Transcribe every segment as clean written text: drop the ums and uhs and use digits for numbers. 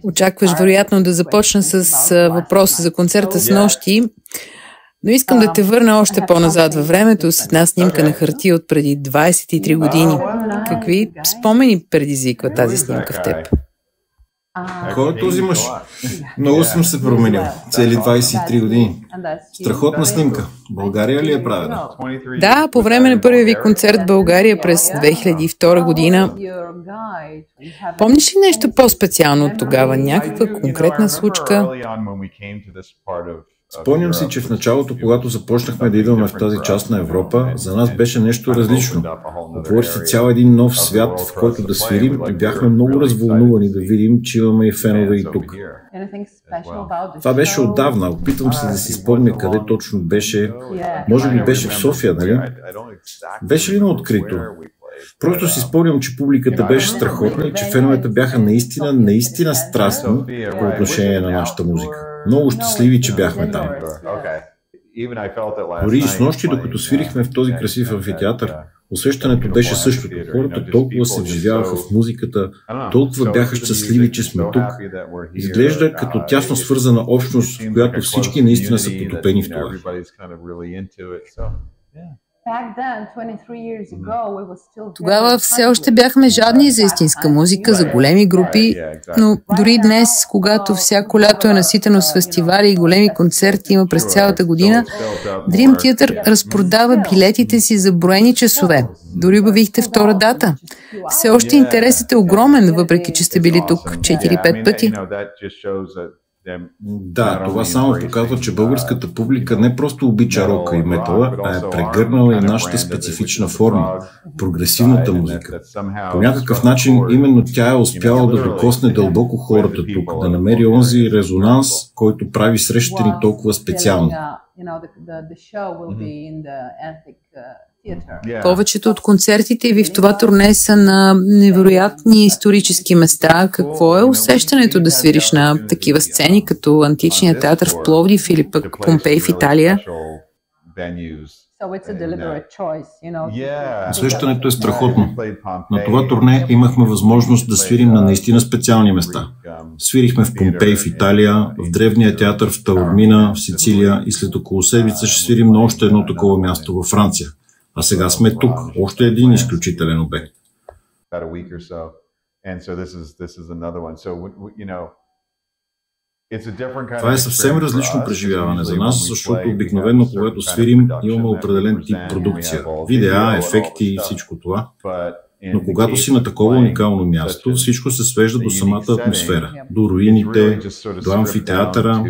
Очакваш вероятно да започна с въпроса за концерта с нощи, но искам да те върна още по-назад във времето с една снимка на хартия от преди 23 години. Какви спомени предизвиква тази снимка в теб? Кой е този мъж? Много съм се променил. Цели 23 години. Страхотна снимка. България ли е правена? Да, по време на първия ви концерт в България през 2002 година. Помниш ли нещо по-специално от тогава? Някаква конкретна случка? Спомням си, че в началото, когато започнахме да идваме в тази част на Европа, за нас беше нещо различно. Отвори се цял един нов свят, в който да свирим и бяхме много развълнувани да видим, че имаме и фенове и тук. Това беше отдавна. Опитвам се да си спомня къде точно беше. Може би беше в София, нали? Беше ли на открито? Просто си спомням, че публиката беше страхотна и че феновете бяха наистина страстни по отношение на нашата музика. Много щастливи, че бяхме там. Дори и с нощи, докато свирихме в този красив амфитеатър, усещането беше същото. Хората толкова се вживяваха в музиката, толкова бяха щастливи, че сме тук. Изглежда като тясно свързана общност, в която всички наистина са потопени в това. Тогава все още бяхме жадни за истинска музика, за големи групи, но дори днес, когато всяко лято е наситено с фестивали и големи концерти има през цялата година, Dream Theater разпродава билетите си за броени часове. Дори обявихте втора дата. Все още интересът е огромен, въпреки че сте били тук 4-5 пъти. Да, това само показва, че българската публика не просто обича рока и метала, а е прегърнала и нашата специфична форма – прогресивната музика. По някакъв начин именно тя е успяла да докосне дълбоко хората тук, да намери онзи резонанс, който прави срещите ни толкова специални. Повечето от концертите ви в това турне са на невероятни исторически места. Какво е усещането да свириш на такива сцени, като Античния театър в Пловдив или пък Помпей в Италия? Усещането е страхотно. На това турне имахме възможност да свирим на наистина специални места. Свирихме в Помпей в Италия, в древния театър в Таурмина в Сицилия и след около седмица ще свирим на още едно такова място във Франция. А сега сме тук. Още един изключителен обект. Това е съвсем различно преживяване за нас, защото обикновено, когато свирим, имаме определен тип продукция. Видеа, ефекти и всичко това. Но когато си на такова уникално място, всичко се свежда до самата атмосфера, до руините, до амфитеатъра.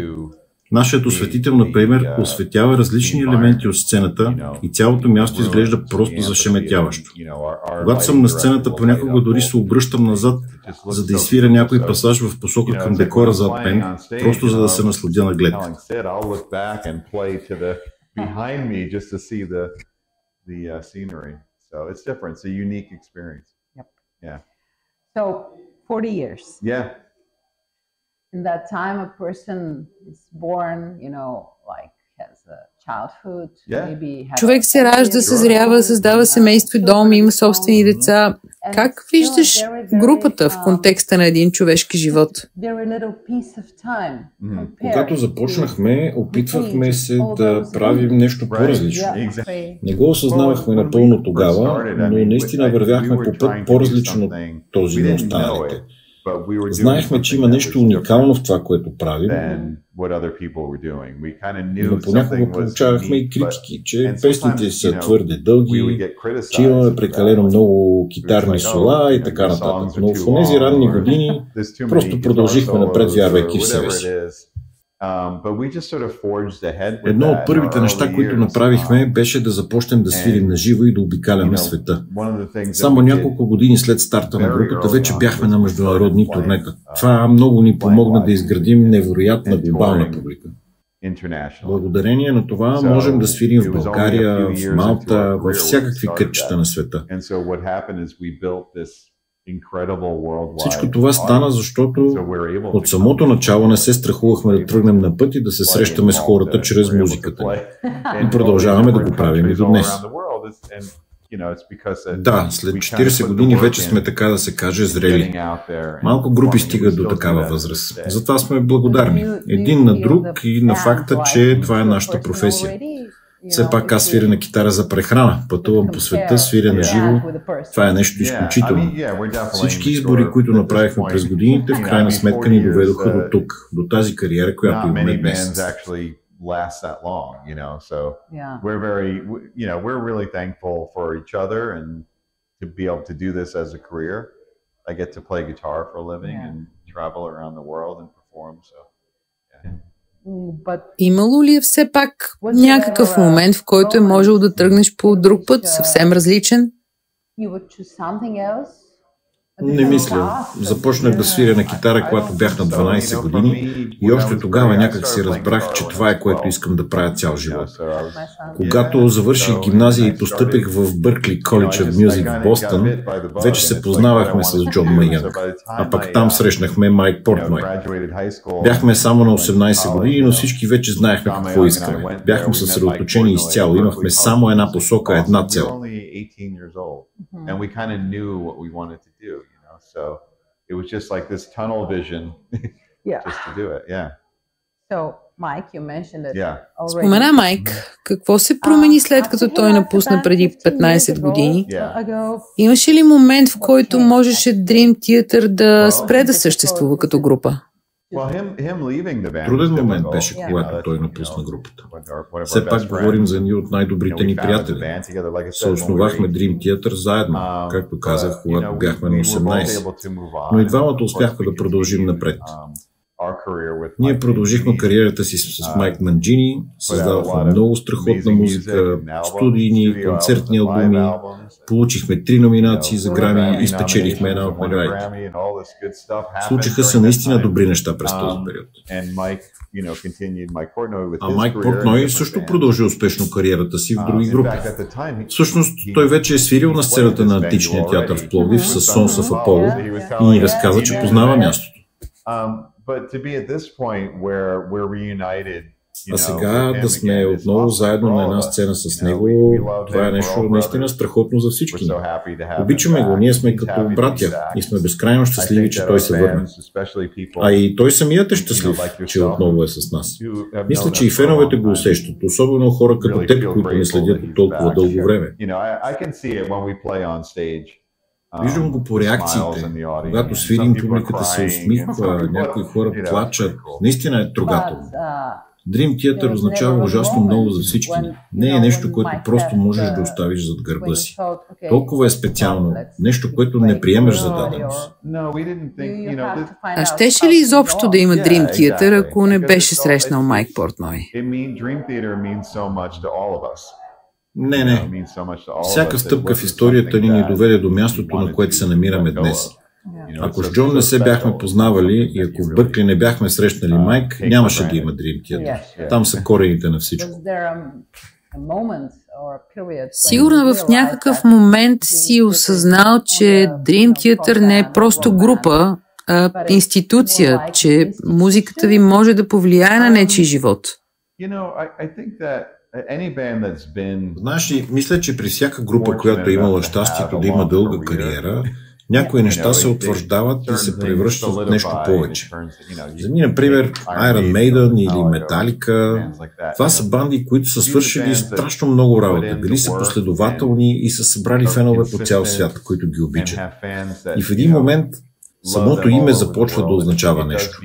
Нашият осветител, например, осветява различни елементи от сцената и цялото място изглежда просто зашеметяващо. Когато съм на сцената, понякога дори се обръщам назад, за да изсвиря някой пасаж в посока към декора зад мен, просто за да се насладя на гледката. In that time, a person is born, has a childhood, maybe Човек се ражда, съзрява, създава семейство и дом, има собствени деца. Как виждаш групата в контекста на един човешки живот? Когато започнахме, опитвахме се да правим нещо по-различно. Не го осъзнавахме напълно тогава, но наистина вървяхме по път по-различно от този на останалите. Знаехме, че има нещо уникално в това, което правим, но понякога получавахме и критики, че песните са твърде дълги, че имаме прекалено много китарни сола и така нататък. Но в тези ранни години просто продължихме напред, вярвайки в себе си. Едно от първите неща, които направихме, беше да започнем да свирим на живо и да обикаляме света. Само няколко години след старта на групата вече бяхме на международни турнета. Това много ни помогна да изградим невероятна глобална публика. Благодарение на това можем да свирим в България, в Малта, във всякакви кътчета на света. Всичко това стана, защото от самото начало не се страхувахме да тръгнем на път и да се срещаме с хората чрез музиката. И продължаваме да го правим и до днес. Да, след 40 години вече сме, така да се каже, зрели. Малко групи стигат до такава възраст. Затова сме благодарни. Един на друг и на факта, че това е нашата професия. Все пак аз свиря на китара за прехрана. Пътувам по света, свиря на живо. Това е нещо изключително. Всички избори, които направихме през годините, в крайна сметка ни доведоха до тук, до тази кариера, която имаме днес. Last that long, so we're really thankful for each other and to be able to do this as a career. I get to play guitar for a living and travel around the world and perform, so Имало ли е все пак някакъв момент, в който е можел да тръгнеш по друг път, съвсем различен? Не мисля. Започнах да свиря на китара, когато бях на 12 години и още тогава някак си разбрах, че това е, което искам да правя цял живот. Когато завърших гимназия и постъпих в Бъркли College of Music в Бостън, вече се познавахме с Джон Мейънг, а пък там срещнахме Майк Портной. Бяхме само на 18 години, но всички вече знаехме какво искаме. Бяхме съсредоточени изцяло, имахме само една посока, една цел. And we kind of knew what we wanted to do, so it was just like this tunnel vision just to do it, So, Mike, you mentioned it. Спомена Майк, какво се промени след като той напусна преди 15 години? Имаше ли момент, в който можеше Dream Theater да спре да съществува като група? Труден момент беше, когато той напусна групата. Все пак говорим за едни от най-добрите ни приятели. Съосновахме Dream Theater заедно, както казах, когато бяхме на 18. Но и двамата успяхме да продължим напред. Ние продължихме кариерата си с Майк Манджини, създадохме много страхотна музика, студийни, концертни албуми, получихме 3 номинации за Грами и спечелихме една от наградите. Случиха се наистина добри неща през този период. А Майк Портной също продължи успешно кариерата си в други групи. Всъщност, той вече е свирил на сцената на Античния театър в Пловдив с Sons of Apollo и ни разказа, че познава мястото. А сега да сме отново заедно на една сцена с него, това е нещо наистина страхотно за всички. Обичаме го, ние сме като братя и сме безкрайно щастливи, че той се върне. А и той самият е щастлив, че отново е с нас. Мисля, че и феновете го усещат, особено хора като теб, които не следят от толкова дълго време. Виждам го по реакциите. Когато свирим, публиката се усмихва, някои хора плачат. Наистина е трогателно. Dream Theater означава ужасно много за всички ни. Не е нещо, което просто можеш да оставиш зад гърба си. Толкова е специално. Нещо, което не приемеш за даденост. А щеше ли изобщо да има Dream Theater, ако не беше срещнал Майк Портной? Не. Всяка стъпка в историята ни доведе до мястото, на което се намираме днес. Ако с Джон не се бяхме познавали и ако в Бъркли не бяхме срещнали Майк, нямаше да има Dream Theater. Там са корените на всичко. Сигурно в някакъв момент си осъзнал, че Dream Theater не е просто група, а институция, че музиката ви може да повлияе на нечий живот. Знаеш ли, мисля, че при всяка група, която е имала щастието да има дълга кариера, някои неща се утвърждават и се превръщат в нещо повече. Вземи, например, Iron Maiden или Metallica. Това са банди, които са свършили страшно много работа. Били са последователни и са събрали фенове по цял свят, които ги обичат. И в един момент самото име започва да означава нещо.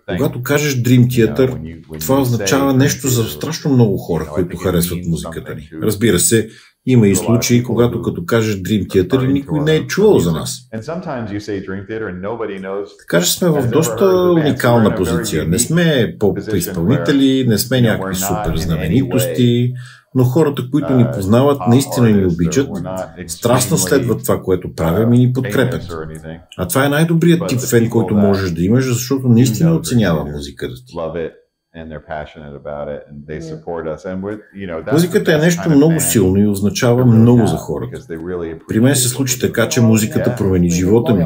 Когато кажеш Dream Theater, това означава нещо за страшно много хора, които харесват музиката ни. Разбира се, има и случаи, когато като кажеш Dream Theater, никой не е чувал за нас. Така че сме в доста уникална позиция. Не сме поп-изпълнители, не сме някакви супер знаменитости, но хората, които ни познават, наистина ни обичат, страстно следват това, което правим и ни подкрепят. А това е най-добрият тип фен, който можеш да имаш, защото наистина оценява музиката ти. Музиката е нещо много силно и означава много за хората. При мен се случи така, че музиката промени живота ми.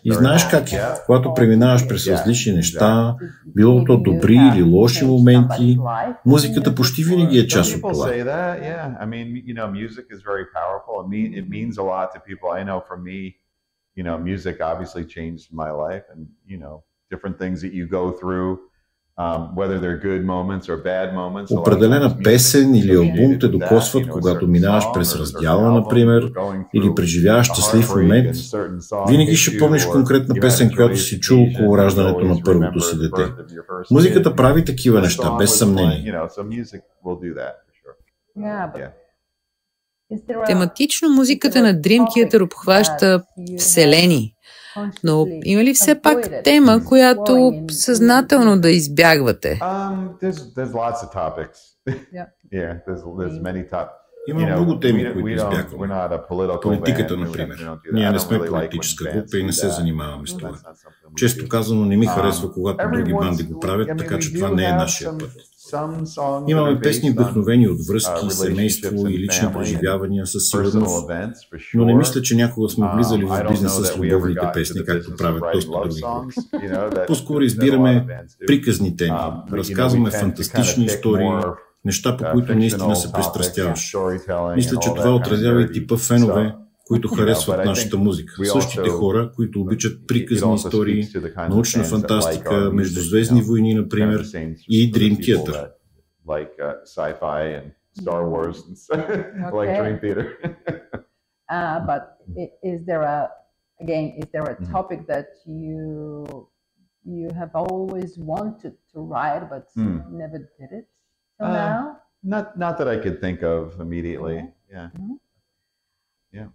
И знаеш как е, когато преминаваш през различни неща, било то добри или лоши моменти, музиката почти винаги е част от това. Music obviously changed my life, and different things that you go through, whether they're good moments or bad moments. Определена песен или албум те докосват, когато минаваш през раздяла, например, или преживяваш щастлив момент. Винаги ще помниш конкретна песен, която си чул около раждането на първото си дете. Музиката прави такива неща, без съмнение. Тематично музиката на Dream Theater обхваща вселени. Но има ли все пак тема, която съзнателно да избягвате? Има много теми, които избягваме. Политиката, например. Ние не сме политическа група и не се занимаваме с това. Често казано не ми харесва, когато други банди го правят, така че това не е нашия път. Имаме песни вдъхновени от връзки, семейство и лични преживявания със сигурност, но не мисля, че някога сме влизали в бизнеса с любовните песни, както правят доста други групи. По-скоро избираме приказни теми, разказваме фантастични истории, неща, по които наистина се пристрастяваш. Мисля, че това отразява и типа фенове, които харесват нашата музика. Същите хора, които обичат приказни истории, научна фантастика, междузвездни войни, например, и Dream Theater. But is there a topic that you have always wanted to write but never did it till now? Not that I could think of immediately. Yeah. Yeah.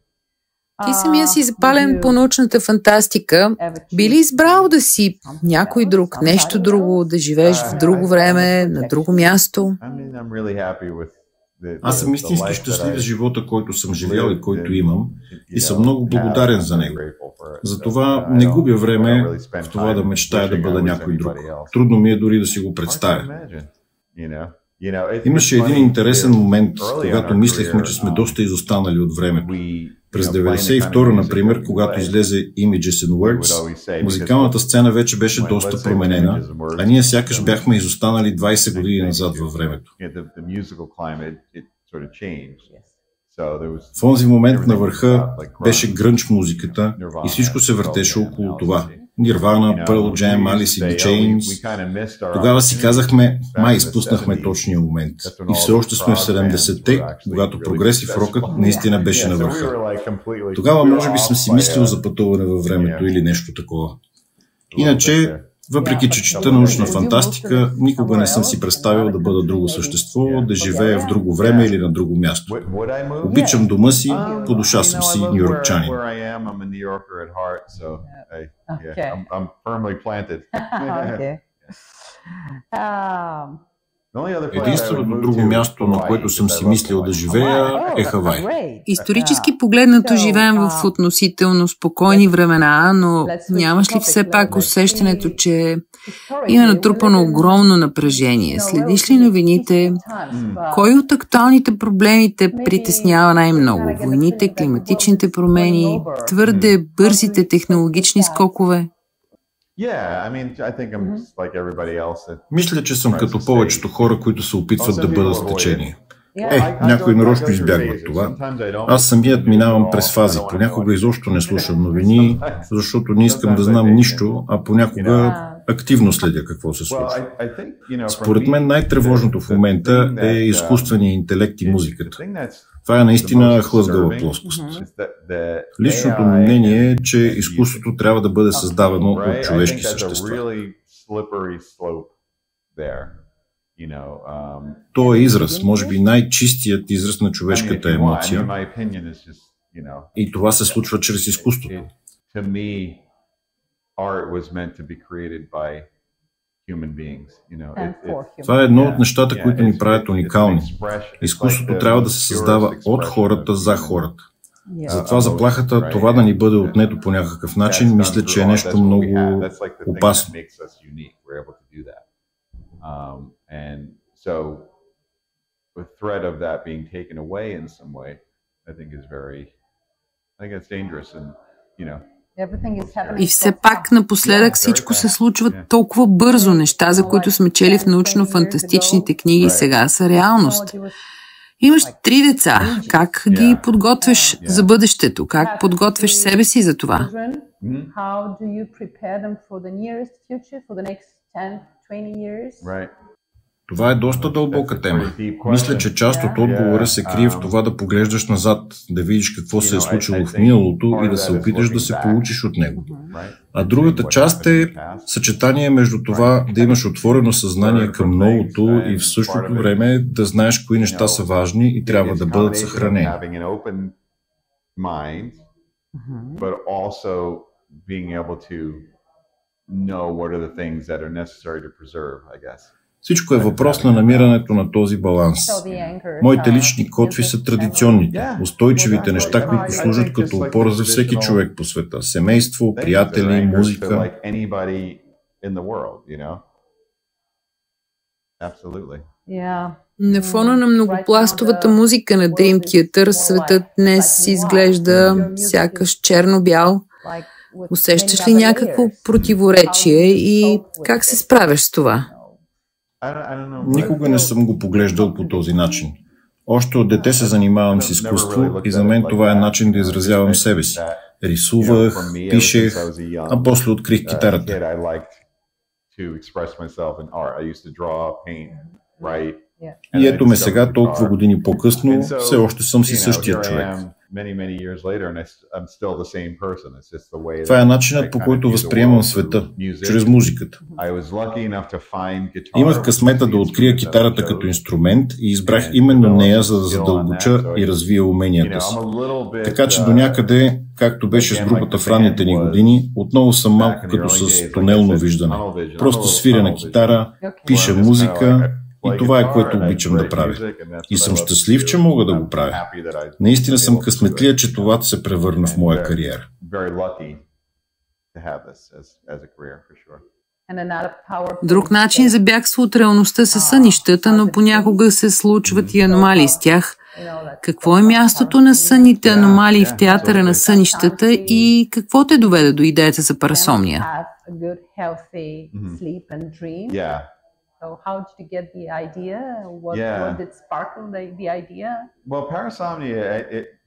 Ти самия си запален по научната фантастика. Би ли избрал да си някой друг, нещо друго, да живееш в друго време, на друго място? Аз съм истински щастлив с живота, който съм живял и който имам, и съм много благодарен за него. Затова не губя време в това да мечтая да бъда някой друг. Трудно ми е дори да си го представя. Имаше един интересен момент, когато мислехме, че сме доста изостанали от времето. През 1992, например, когато излезе Images and Words, музикалната сцена вече беше доста променена, а ние сякаш бяхме изостанали 20 години назад във времето. В онзи момент на върха беше грънч музиката и всичко се въртеше около това. Nirvana, Pearl Jam, Alice in Chains. Тогава си казахме, май изпуснахме точния момент. И все още сме в 70-те, когато прогресив рокът наистина беше на върха. Тогава може би съм си мислил за пътуване във времето или нещо такова. Иначе, въпреки че чета научна фантастика, никога не съм си представил да бъда друго същество, да живея в друго време или на друго място. Обичам дома си, по душа съм си нюйоркчанин. Единственото друго място, на което съм си мислил да живея, е Хавай. Исторически погледнато живеем в относително спокойни времена, но нямаш ли все пак усещането, че има натрупано огромно напрежение? Следиш ли новините? Кой от актуалните проблеми те притеснява най-много? Войните, климатичните промени, твърде бързите технологични скокове? Мисля, че съм като повечето хора, които се опитват да бъдат в течение. Някои нарочно избягват това. Аз самият минавам през фази. Понякога изобщо не слушам новини, защото не искам да знам нищо, а понякога активно следя какво се случва. Според мен най-тревожното в момента е изкуственият интелект и музиката. Това е наистина хлъзгава плоскост. Личното ми мнение е, че изкуството трябва да бъде създавано от човешки същества. То е израз, може би най-чистият израз на човешката емоция. И това се случва чрез изкуството. Това е едно от нещата, които ни правят уникални. Изкуството трябва да се създава от хората за хората. Затова заплахата това да ни бъде отнето по някакъв начин, мисля, че е нещо много опасно. And so the threat of that being taken away in some way, I think it's dangerous and, И все пак напоследък всичко се случва толкова бързо. Неща, за които сме чели в научно-фантастичните книги, сега са реалност. Имаш 3 деца. Как ги подготвяш за бъдещето? Как подготвяш себе си за това? Това е доста дълбока тема. Мисля, че част от отговора се крие в това да поглеждаш назад, да видиш какво се е случило в миналото и да се опиташ да се получиш от него. А другата част е съчетание между това да имаш отворено съзнание към новото и в същото време да знаеш кои неща са важни и трябва да бъдат съхранени. Всичко е въпрос на намирането на този баланс. Моите лични котви са традиционните, устойчивите неща, които служат като опора за всеки човек по света. Семейство, приятели, музика. На фона на многопластовата музика на Dream Theater, светът днес изглежда сякаш черно-бял. Усещаш ли някакво противоречие и как се справяш с това? Никога не съм го поглеждал по този начин. Още от дете се занимавам с изкуство и за мен това е начин да изразявам себе си. Рисувах, пишех, а после открих китарата. И ето ме сега, толкова години по-късно, все още съм си същия човек. Това е начинът, по който възприемам света, чрез музиката. Имах късмета да открия китарата като инструмент и избрах именно нея, за да задълбоча и развия уменията си. Така че до някъде, както беше с групата в ранните ни години, отново съм малко като с тунелно виждане. Просто свиря на китара, пиша музика, и това е, което обичам да правя. И съм щастлив, че мога да го правя. Наистина съм късметлия, че това се превърна в моя кариера. Друг начин за бягство от реалността са сънищата, но понякога се случват и аномалии с тях. Какво е мястото на сънните аномалии в театъра на сънищата и какво те доведе до идеята за парасомния? So how did you get the idea? What did sparkle the idea? Well, parasomnia,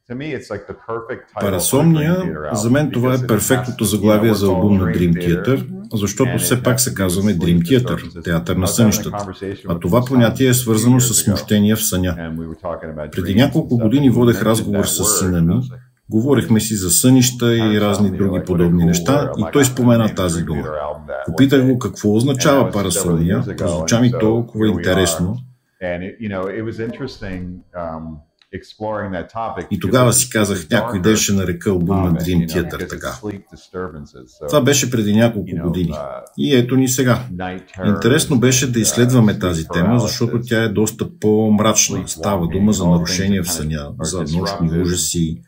to me it's like the perfect title. Парасомния, за мен това е перфектното заглавие за албум на Dream Theater, защото все пак се казваме Dream Theater, театър на сънищата. А това понятие е свързано с смущения в съня. Преди няколко години водех разговор с сина ми. Говорихме си за сънища и разни други подобни неща и той спомена тази дума. Попитах го какво означава парасомния, прозвуча ми толкова интересно. И тогава си казах, някой ден ще нарека албум на Dream Theater така. Това беше преди няколко години. И ето ни сега. Интересно беше да изследваме тази тема, защото тя е доста по-мрачна. Става дума за нарушения в съня, за нощни ужаси,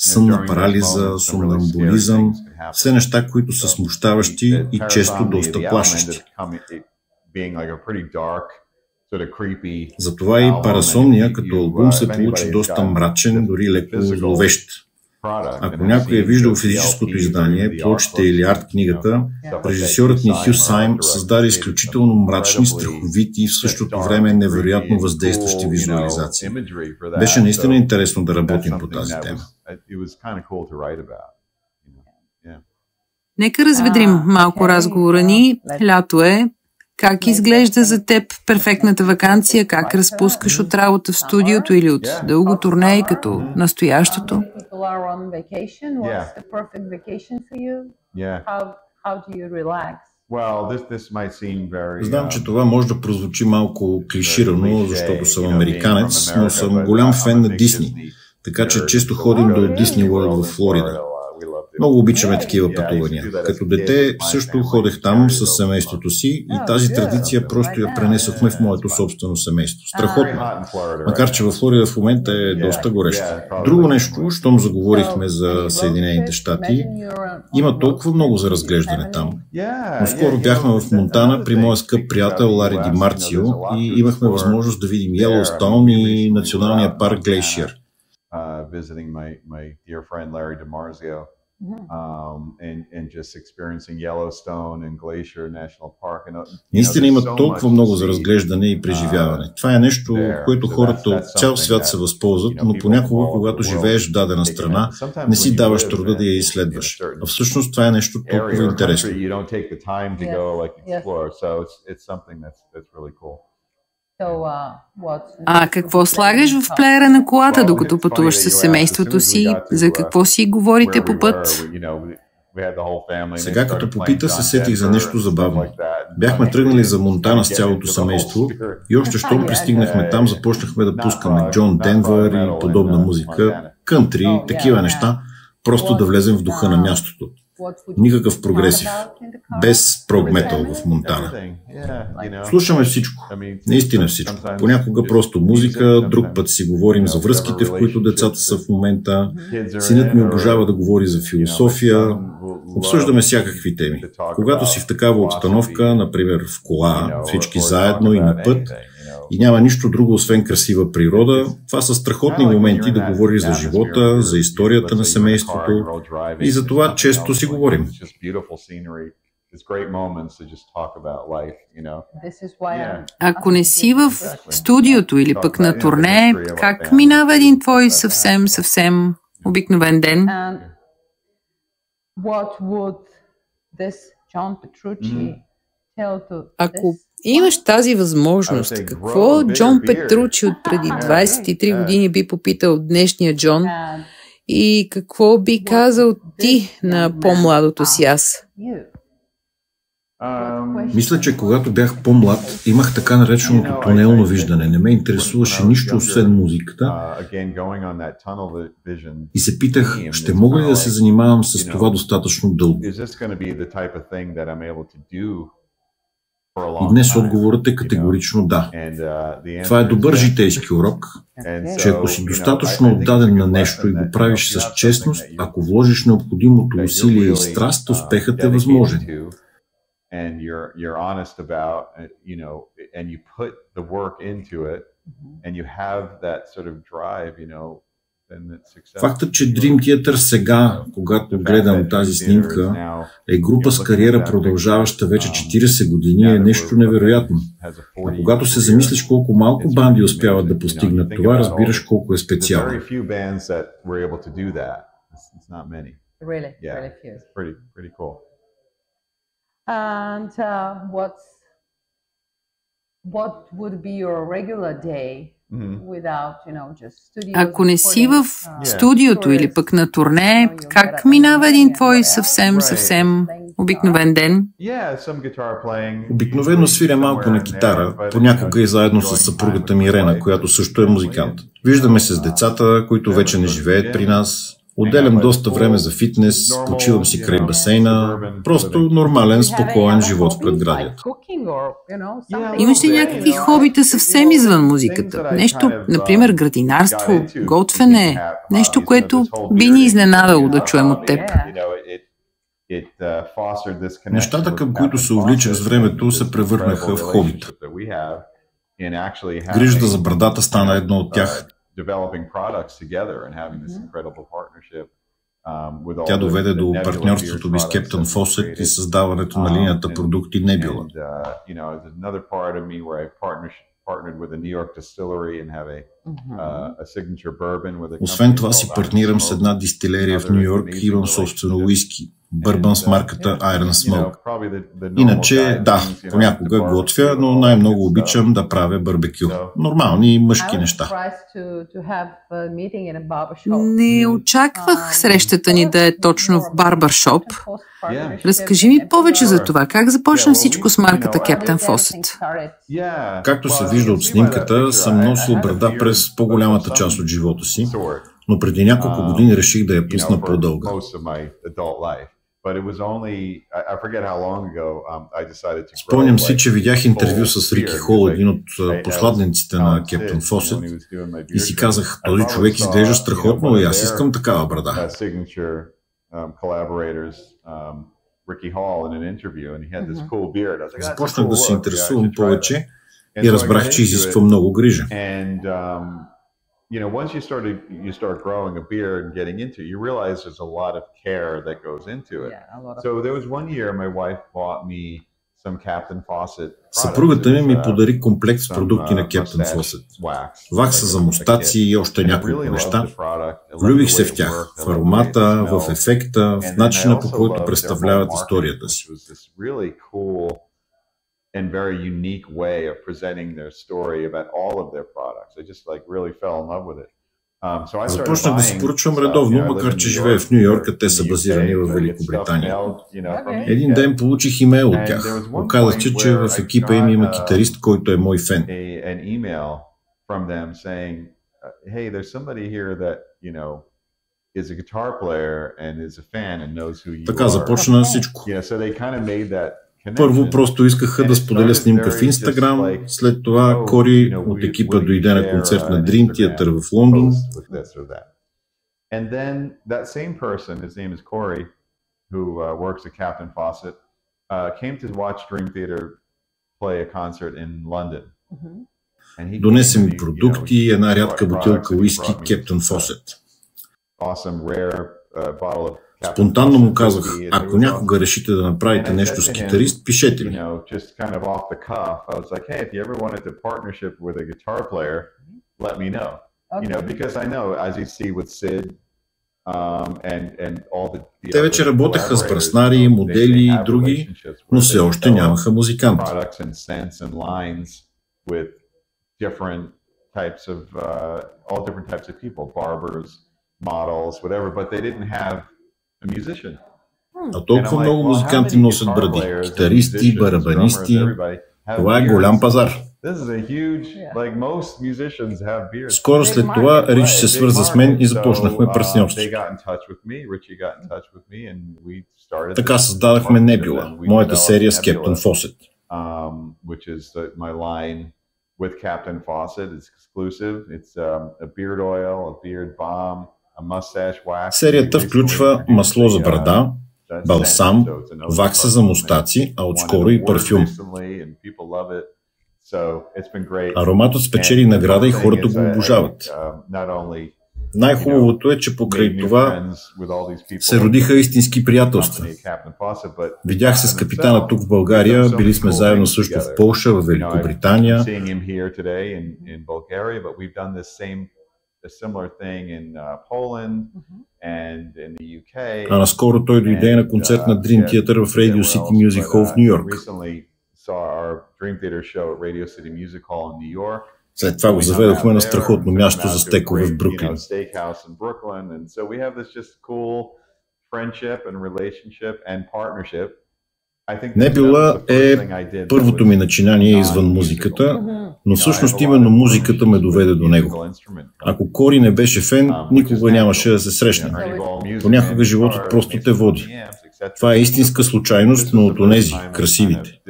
сънна парализа, сомнамбулизъм, все неща, които са смущаващи и често доста плашещи. Затова и парасомния като албум се получи доста мрачен, дори леко зловещ. Ако някой е виждал физическото издание, плочите или арт-книгата, режисьорът ни Хю Сайм създаде изключително мрачни, страховити и в същото време невероятно въздействащи визуализации. Беше наистина интересно да работим по тази тема. Нека разведрим малко разговора ни. Лято е. Как изглежда за теб перфектната ваканция? Как разпускаш от работа в студиото или от дълго турне, като настоящото? Знам, че това може да прозвучи малко клиширано, защото съм американец, но съм голям фен на Дисни. Така че често ходим до Дисни Уърлд в Флорида. Много обичаме такива пътувания. Като дете също ходех там с семейството си и тази традиция просто я пренесохме в моето собствено семейство. Страхотно. Макар че във Флорида в момента е доста горещо. Друго нещо, щом заговорихме за Съединените щати, има толкова много за разглеждане там. Но скоро бяхме в Монтана при моя скъп приятел Лари Ди Марцио и имахме възможност да видим Йелоустоун и националния парк Глейшиер. Visiting my dear friend Larry DiMarzio, and just experiencing Yellowstone and Glacier National Park. Наистина има толкова много за разглеждане и преживяване. Това е нещо, което хората от цял свят се възползват, но понякога, когато живееш в дадена страна, не си даваш труда да я изследваш. А всъщност това е нещо толкова интересно. А какво слагаш в плеера на колата, докато пътуваш със семейството си? За какво си говорите по път? Сега като попита, се сетих за нещо забавно. Бяхме тръгнали за Монтана с цялото семейство и още щом пристигнахме там, започнахме да пускаме Джон Денвър и подобна музика, кънтри, такива неща, просто да влезем в духа на мястото. Никакъв прогресив, без прог-метал в Монтана. Слушаме всичко, наистина всичко. Понякога просто музика, друг път си говорим за връзките, в които децата са в момента. Синът ми обожава да говори за философия. Обсъждаме всякакви теми. Когато си в такава обстановка, например в кола, всички заедно и на път, и няма нищо друго, освен красива природа, това са страхотни моменти да говориш за живота, за историята на семейството и за това често си говорим. Ако не си в студиото или пък на турне, как минава един твой съвсем обикновен ден? Ако имаш тази възможност, какво Джон Петручи от преди 23 години би попитал днешния Джон и какво би казал ти на по-младото си аз? Мисля, че когато бях по-млад, имах така нареченото тунелно виждане. Не ме интересуваше нищо, освен музиката. И се питах, ще мога ли да се занимавам с това достатъчно дълго? И днес отговорът е категорично да. Това е добър житейски урок, че ако си достатъчно отдаден на нещо и го правиш с честност, ако вложиш необходимото усилие и страст, успехът е възможен. Фактът, че Dream Theater сега, когато гледам тази снимка, е група с кариера, продължаваща вече 40 години, е нещо невероятно. А когато се замислиш колко малко банди успяват да постигнат това, разбираш колко е специално. And what would be your regular day without, just studio? Ако не си в студиото или пък на турне, как минава един твой съвсем обикновен ден? Обикновено свиря малко на китара, понякога и заедно с съпругата ми Рена, която също е музикант. Виждаме се с децата, които вече не живеят при нас. Отделям доста време за фитнес, почивам си край басейна, просто нормален, спокоен живот в предградието. Имаш ли някакви хобита съвсем извън музиката? Нещо, например, градинарство, готвене, нещо, което би ни изненадало да чуем от теб. Нещата, към които се увличах с времето, се превърнаха в хобита. Грижата за брадата стана едно от тях. Тя доведе до партньорството ми с Captain Fawcett и създаването на линията продукти Nebula. Освен това си партнирам с една дистилерия в Ню Йорк и имам собствено уиски. Бърбан с марката Iron Smoke. Иначе, да, понякога готвя, но най-много обичам да правя барбекю. Нормални мъжки неща. Не очаквах срещата ни да е точно в барбършоп. Разкажи ми повече за това. Как започна всичко с марката Captain Fawcett? Както се вижда от снимката, съм носил брада през по-голямата част от живота си. но преди няколко години реших да я пусна по-дълга. Спомням си, че видях интервю с Рики Хол, един от посладниците на Кептън Фосет, и си казах, този човек изглежда страхотно и аз искам такава брада. Започнах да се интересувам повече и разбрах, че изисква много грижа. Once you start growing a beard and getting into it, you realize there's a lot of care that goes into it. So there was one year my wife bought me some Captain Fawcett. Съпругата ми подари комплект с продукти на Captain Fawcett. Вакса за мустаци и още няколко неща. Влюбих се в тях, в аромата, в ефекта, в начина, по който представляват историята си. And very unique way of presenting their story about all of their products. I just really fell in love with it. Започнах да си поръчвам редовно, макар че живея в Ню Йорк, а те са базирани в Великобритания. Един ден получих имейл от тях. Оказах, че в екипа им има китарист, който е мой фен. Така започна всичко. Първо просто искаха да споделя снимка в Инстаграм, след това Кори от екипа дойде на концерт на Dream Theater в Лондон. And then that same person, his name is Corey, who works at Captain Fawcett, came to watch Dream Theater play a concert in London. Донесе ми продукти и една рядка бутилка уиски Captain Fawcett. Awesome rare bottle of. Спонтанно му казах, ако някога решите да направите нещо с китарист, пишете ми. Те вече работеха с браснари, модели и други, но все още нямаха музиканти. А толкова много музиканти носят бради. Китаристи, барабанисти. Това е голям пазар. Скоро след това Рич се свърза с мен и започнахме партньорство. Така създадахме Nebula, моята серия с Captain Fawcett. With Captain Fawcett, it's exclusive. It's a beard oil, a beard balm, a mustache wax. Серията включва масло за брада, балсам, вакса за мустаци, а отскоро и парфюм. Ароматът спечели награда и хората го обожават. Най-хубавото е, че покрай това се родиха истински приятелства. Видях се с капитана тук в България, били сме заедно също в Полша, в Великобритания. А наскоро той дойде на концерт на Dream Theater в Radio City Music Hall в Ню Йорк. След това го заведохме на страхотно място за стекове в Бруклин. Nebula е първото ми начинание извън музиката, но всъщност именно музиката ме доведе до него. Ако Кори не беше фен, никога нямаше да се срещнем. Понякога животът просто те води. Това е истинска случайност, но от онези, красивите.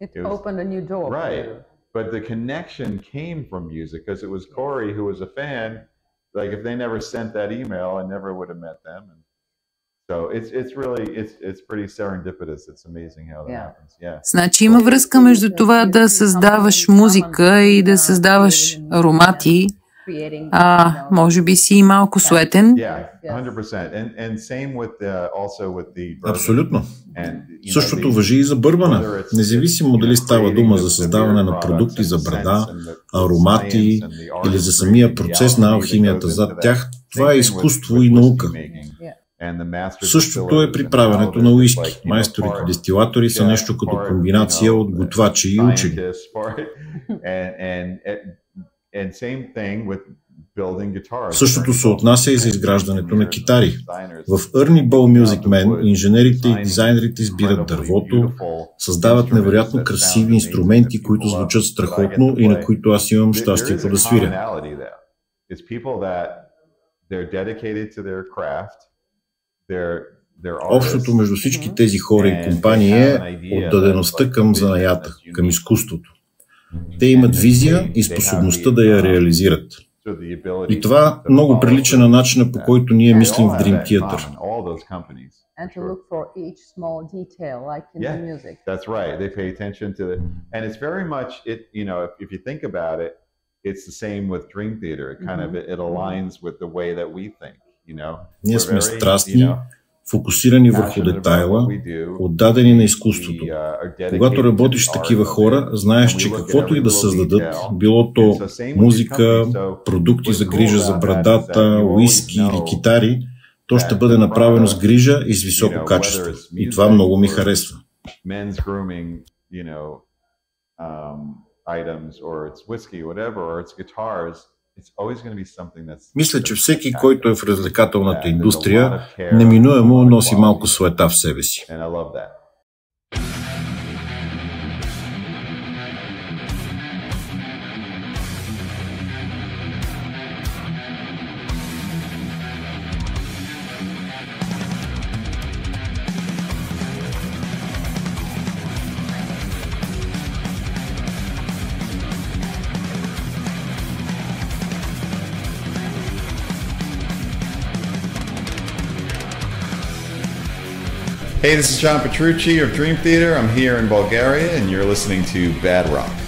It opened a new door. Right. But the connection came from music because it was Corey who was a fan. Like if they never sent that email, I never would have met them. And so it's really it's pretty serendipitous. It's amazing how that happens. Yeah. Значи има връзка между това да създаваш музика и да създаваш аромати. Може би си и малко суетен. Абсолютно. Същото важи и за бърбана. Независимо дали става дума за създаване на продукти за брада, аромати или за самия процес на алхимията зад тях, това е изкуство и наука. Същото е при правенето на уиски. Майсторите дестилатори са нещо като комбинация от готвачи и учени. Същото се отнася и за изграждането на китари. В Ernie Ball Music Man инженерите и дизайнерите избират дървото, Създават невероятно красиви инструменти, които звучат страхотно и на които аз имам щастието да свиря. Общото между всички тези хора и компании е отдадеността към занаята, към изкуството. Те имат визия и способността да я реализират. И това много прилича на начина, по който ние мислим в Dream Theater. And to look for each small detail, like in the music. That's right. They pay attention to it, and it's very much it. You know, if you think about it, it's the same with Dream Theater. It kind of it aligns with the way that we think. You know, ние сме страстни, фокусирани върху детайла, отдадени на изкуството. Когато работиш с такива хора, знаеш, че каквото и да създадат, било то музика, продукти за грижа за брадата, уиски или китари, то ще бъде направено с грижа и с високо качество. И това много ми харесва. Мисля, че всеки, който е в развлекателната индустрия, неминуемо носи малко суета в себе си. Hey, this is John Petrucci of Dream Theater. I'm here in Bulgaria, and you're listening to Bad Rock.